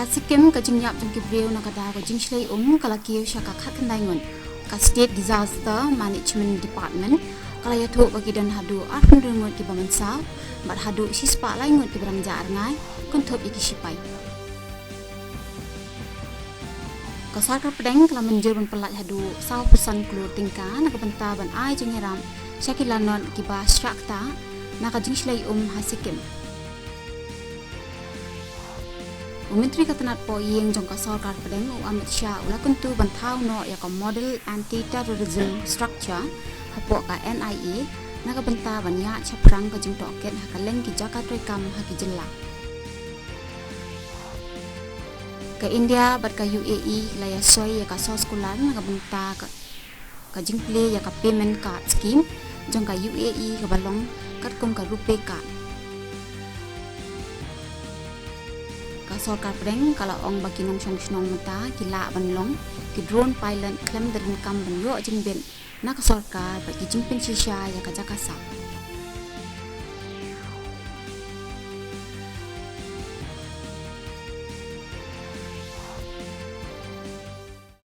Kasikim ka jingyap jung kibreu na kada ko jingshlei kalakiyo siya kakhat kandaingon ka State Disaster Management Department kala yato bagidan hadu arfun rungut ki bamansa mat hadu sispa laingut ki barangja arngai kuntop iki sipai ka sarkar pedeng kala menjur pelat hadu saw pesan kulu tingka na kabenta ban ai jengeram syakilanon ki ba strakta na ka jingshlei hasikim Menteri Katanat Po Yeng Jongka Sarkar Pedeng Amit Shah ula kuntu bantau no ya ka model anti-terrorism structure hapok ka NIA na ka banta banya chaprang ka jing toket hakaleng ki Jakarta kam haki jilla ka India bat ka UAE laya soy ya ka sos kulan na ka banta ka jing play ya ka payment card scheme jong ka UAE ka balong kat kum ka rupiah card Sarkar Pedeng kalau ong bagi nong song mata kila banlong ki drone pilot klem derin kam banyo jingbin na ka sarkar bagi jingpin sisya ya ka jakasa